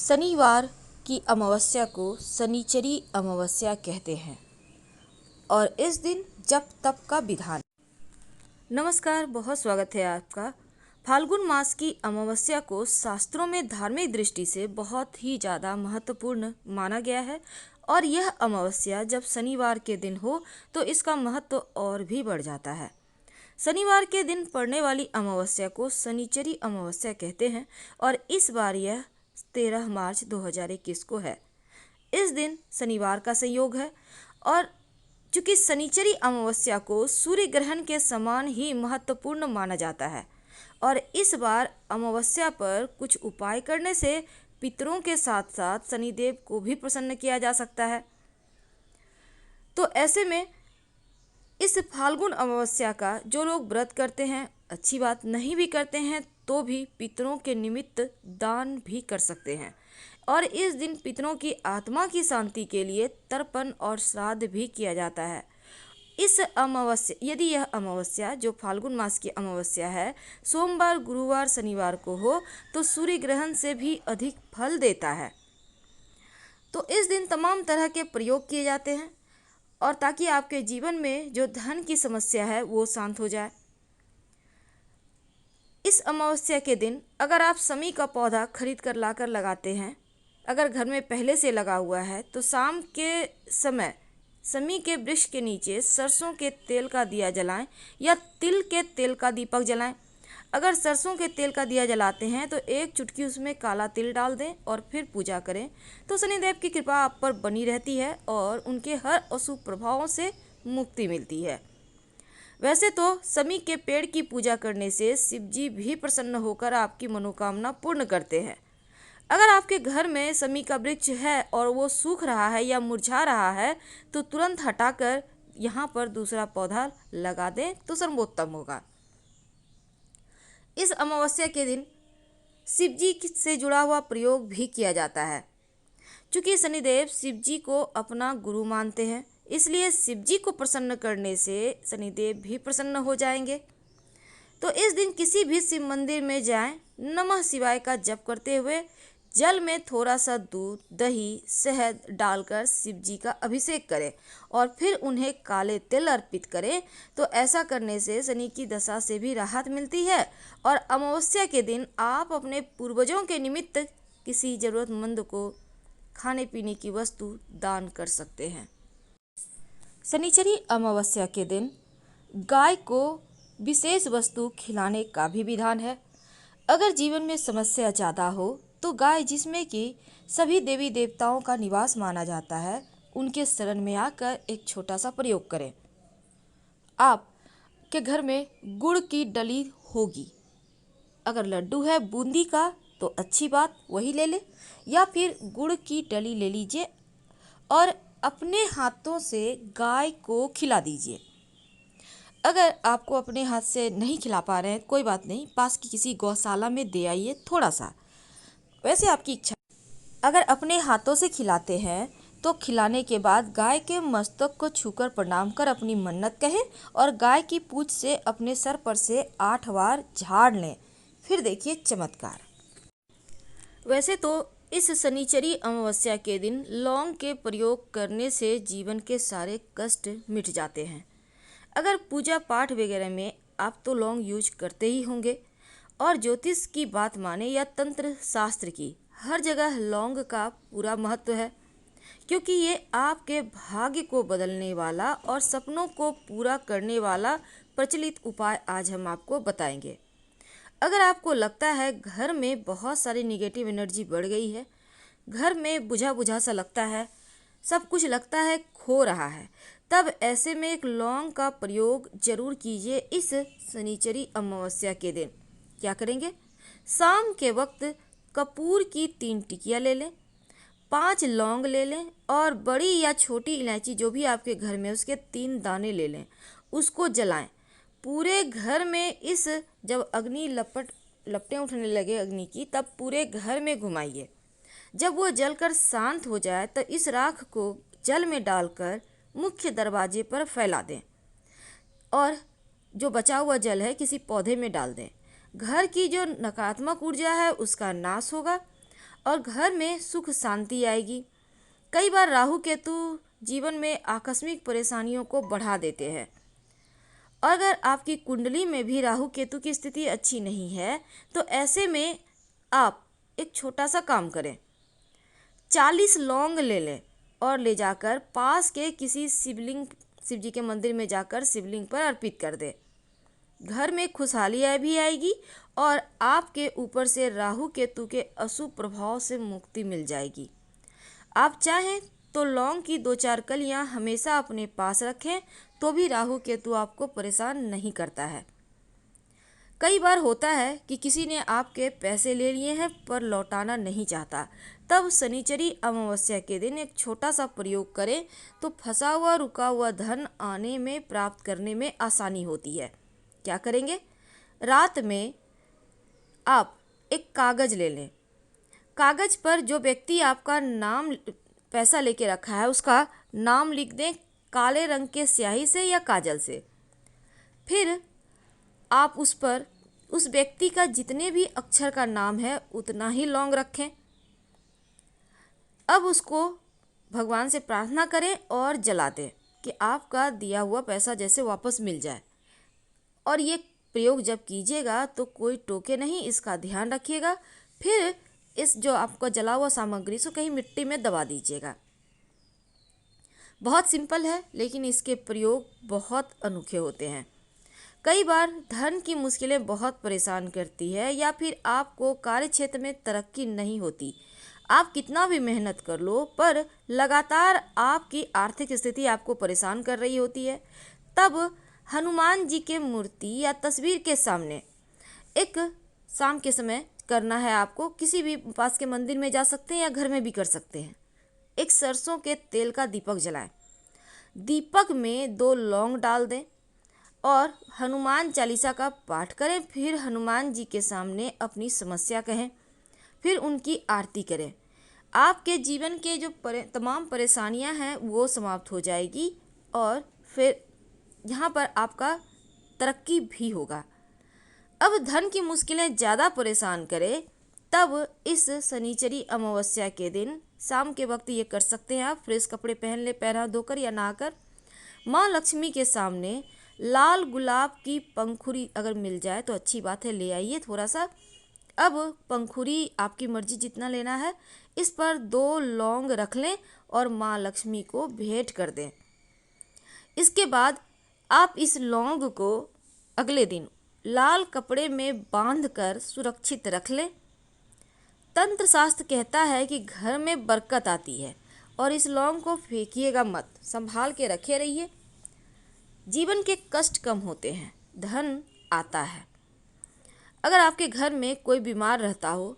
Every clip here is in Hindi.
शनिवार की अमावस्या को शनिचरी अमावस्या कहते हैं और इस दिन जप तप का विधान। नमस्कार, बहुत स्वागत है आपका। फाल्गुन मास की अमावस्या को शास्त्रों में धार्मिक दृष्टि से बहुत ही ज़्यादा महत्वपूर्ण माना गया है और यह अमावस्या जब शनिवार के दिन हो तो इसका महत्व और भी बढ़ जाता है। शनिवार के दिन पड़ने वाली अमावस्या को शनिचरी अमावस्या कहते हैं और इस बार यह 13 मार्च 2021 को है। इस दिन शनिवार का संयोग है और चूंकि शनिचरी अमावस्या को सूर्य ग्रहण के समान ही महत्वपूर्ण माना जाता है और इस बार अमावस्या पर कुछ उपाय करने से पितरों के साथ साथ शनिदेव को भी प्रसन्न किया जा सकता है। तो ऐसे में इस फाल्गुन अमावस्या का जो लोग व्रत करते हैं, अच्छी बात, नहीं भी करते हैं तो भी पितरों के निमित्त दान भी कर सकते हैं और इस दिन पितरों की आत्मा की शांति के लिए तर्पण और श्राद्ध भी किया जाता है। इस अमावस्या, यदि यह अमावस्या जो फाल्गुन मास की अमावस्या है सोमवार, गुरुवार, शनिवार को हो तो सूर्य ग्रहण से भी अधिक फल देता है। तो इस दिन तमाम तरह के प्रयोग किए जाते हैं और ताकि आपके जीवन में जो धन की समस्या है वो शांत हो जाए। इस अमावस्या के दिन अगर आप समी का पौधा खरीद कर लाकर लगाते हैं, अगर घर में पहले से लगा हुआ है तो शाम के समय समी के वृक्ष के नीचे सरसों के तेल का दिया जलाएं या तिल के तेल का दीपक जलाएं। अगर सरसों के तेल का दिया जलाते हैं तो एक चुटकी उसमें काला तिल डाल दें और फिर पूजा करें तो शनिदेव की कृपा आप पर बनी रहती है और उनके हर अशुभ प्रभावों से मुक्ति मिलती है। वैसे तो समी के पेड़ की पूजा करने से शिव जी भी प्रसन्न होकर आपकी मनोकामना पूर्ण करते हैं। अगर आपके घर में समी का वृक्ष है और वो सूख रहा है या मुरझा रहा है तो तुरंत हटाकर यहाँ पर दूसरा पौधा लगा दें तो सर्वोत्तम होगा। इस अमावस्या के दिन शिव जी से जुड़ा हुआ प्रयोग भी किया जाता है। चूँकि शनिदेव शिव जी को अपना गुरु मानते हैं इसलिए शिव जी को प्रसन्न करने से शनिदेव भी प्रसन्न हो जाएंगे। तो इस दिन किसी भी शिव मंदिर में जाएं, नमः शिवाय का जप करते हुए जल में थोड़ा सा दूध, दही, शहद डालकर शिव जी का अभिषेक करें और फिर उन्हें काले तिल अर्पित करें। तो ऐसा करने से शनि की दशा से भी राहत मिलती है और अमावस्या के दिन आप अपने पूर्वजों के निमित्त किसी ज़रूरतमंद को खाने पीने की वस्तु दान कर सकते हैं। शनिचरी अमावस्या के दिन गाय को विशेष वस्तु खिलाने का भी विधान है। अगर जीवन में समस्या ज़्यादा हो तो गाय, जिसमें कि सभी देवी देवताओं का निवास माना जाता है, उनके शरण में आकर एक छोटा सा प्रयोग करें। आप के घर में गुड़ की डली होगी, अगर लड्डू है बूंदी का तो अच्छी बात, वही ले ले या फिर गुड़ की डली ले लीजिए और अपने हाथों से गाय को खिला दीजिए। अगर आपको अपने हाथ से नहीं खिला पा रहे हैं कोई बात नहीं, पास की किसी गौशाला में दे आइए थोड़ा सा, वैसे आपकी इच्छा। अगर अपने हाथों से खिलाते हैं तो खिलाने के बाद गाय के मस्तक को छूकर प्रणाम कर अपनी मन्नत कहें और गाय की पूंछ से अपने सर पर से 8 बार झाड़ लें, फिर देखिए चमत्कार। वैसे तो इस शनिचरी अमावस्या के दिन लौंग के प्रयोग करने से जीवन के सारे कष्ट मिट जाते हैं। अगर पूजा पाठ वगैरह में आप तो लौंग यूज करते ही होंगे और ज्योतिष की बात माने या तंत्र शास्त्र की, हर जगह लौंग का पूरा महत्व है क्योंकि ये आपके भाग्य को बदलने वाला और सपनों को पूरा करने वाला प्रचलित उपाय आज हम आपको बताएंगे। अगर आपको लगता है घर में बहुत सारी निगेटिव एनर्जी बढ़ गई है, घर में बुझा बुझा सा लगता है, सब कुछ लगता है खो रहा है, तब ऐसे में एक लौंग का प्रयोग जरूर कीजिए। इस शनिचरी अमावस्या के दिन क्या करेंगे, शाम के वक्त कपूर की 3 टिकिया ले लें, 5 लौंग ले लें और बड़ी या छोटी इलायची जो भी आपके घर में उसके 3 दाने ले लें, उसको जलाएं पूरे घर में। इस जब अग्नि लपटें उठने लगे अग्नि की, तब पूरे घर में घुमाइए। जब वो जलकर शांत हो जाए तो इस राख को जल में डालकर मुख्य दरवाजे पर फैला दें और जो बचा हुआ जल है किसी पौधे में डाल दें। घर की जो नकारात्मक ऊर्जा है उसका नाश होगा और घर में सुख शांति आएगी। कई बार राहु केतु जीवन में आकस्मिक परेशानियों को बढ़ा देते हैं। अगर आपकी कुंडली में भी राहु केतु की स्थिति अच्छी नहीं है तो ऐसे में आप एक छोटा सा काम करें। 40 लौंग ले लें और ले जाकर पास के किसी शिव जी के मंदिर में जाकर शिवलिंग पर अर्पित कर दें। घर में खुशहाली भी आएगी और आपके ऊपर से राहु केतु के अशुभ प्रभाव से मुक्ति मिल जाएगी। आप चाहें तो लौंग की 2-4 कलियां हमेशा अपने पास रखें तो भी राहु केतु आपको परेशान नहीं करता है। कई बार होता है कि किसी ने आपके पैसे ले लिए हैं पर लौटाना नहीं चाहता, तब शनिचरी अमावस्या के दिन एक छोटा सा प्रयोग करें तो फंसा हुआ रुका हुआ धन आने में प्राप्त करने में आसानी होती है। क्या करेंगे? रात में आप एक कागज ले लें। कागज पर जो व्यक्ति आपका नाम पैसा लेके रखा है उसका नाम लिख दें काले रंग के स्याही से या काजल से। फिर आप उस पर उस व्यक्ति का जितने भी अक्षर का नाम है उतना ही लौंग रखें। अब उसको भगवान से प्रार्थना करें और जला दें कि आपका दिया हुआ पैसा जैसे वापस मिल जाए। और ये प्रयोग जब कीजिएगा तो कोई टोके नहीं, इसका ध्यान रखिएगा। फिर इस जो आपका जला हुआ सामग्री सो कहीं मिट्टी में दबा दीजिएगा। बहुत सिंपल है लेकिन इसके प्रयोग बहुत अनोखे होते हैं। कई बार धन की मुश्किलें बहुत परेशान करती है या फिर आपको कार्य क्षेत्र में तरक्की नहीं होती। आप कितना भी मेहनत कर लो पर लगातार आपकी आर्थिक स्थिति आपको परेशान कर रही होती है। तब हनुमान जी के मूर्ति या तस्वीर के सामने एक शाम के समय करना है आपको। किसी भी पास के मंदिर में जा सकते हैं या घर में भी कर सकते हैं। एक सरसों के तेल का दीपक जलाएं। दीपक में 2 लौंग डाल दें और हनुमान चालीसा का पाठ करें। फिर हनुमान जी के सामने अपनी समस्या कहें, फिर उनकी आरती करें। आपके जीवन के जो तमाम परेशानियां हैं वो समाप्त हो जाएगी और फिर यहाँ पर आपका तरक्की भी होगा। अब धन की मुश्किलें ज़्यादा परेशान करें तब इस शनिचरी अमावस्या के दिन शाम के वक्त ये कर सकते हैं। आप फ्रेश कपड़े पहन ले, पैर धोकर या नहाकर माँ लक्ष्मी के सामने लाल गुलाब की पंखुड़ी अगर मिल जाए तो अच्छी बात है, ले आइए थोड़ा सा। अब पंखुड़ी आपकी मर्जी जितना लेना है, इस पर 2 लौंग रख लें और माँ लक्ष्मी को भेंट कर दें। इसके बाद आप इस लौंग को अगले दिन लाल कपड़े में बांधकर सुरक्षित रख लें। तंत्र शास्त्र कहता है कि घर में बरकत आती है और इस लौंग को फेंकिएगा मत, संभाल के रखे रहिए। जीवन के कष्ट कम होते हैं, धन आता है। अगर आपके घर में कोई बीमार रहता हो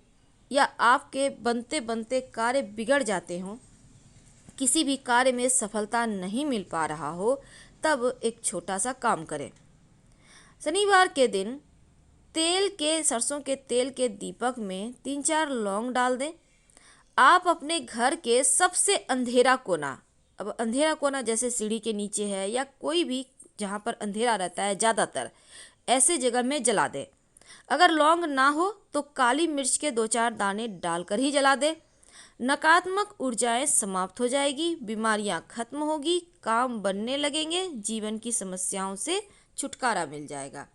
या आपके बनते बनते कार्य बिगड़ जाते हों, किसी भी कार्य में सफलता नहीं मिल पा रहा हो, तब एक छोटा सा काम करें। शनिवार के दिन सरसों के तेल के दीपक में 3-4 लौंग डाल दें। आप अपने घर के सबसे अंधेरा कोना, अब अंधेरा कोना जैसे सीढ़ी के नीचे है या कोई भी जहाँ पर अंधेरा रहता है ज़्यादातर, ऐसे जगह में जला दें। अगर लौंग ना हो तो काली मिर्च के 2-4 दाने डालकर ही जला दें। नकारात्मक ऊर्जाएं समाप्त हो जाएगी, बीमारियां खत्म होगी, काम बनने लगेंगे, जीवन की समस्याओं से छुटकारा मिल जाएगा।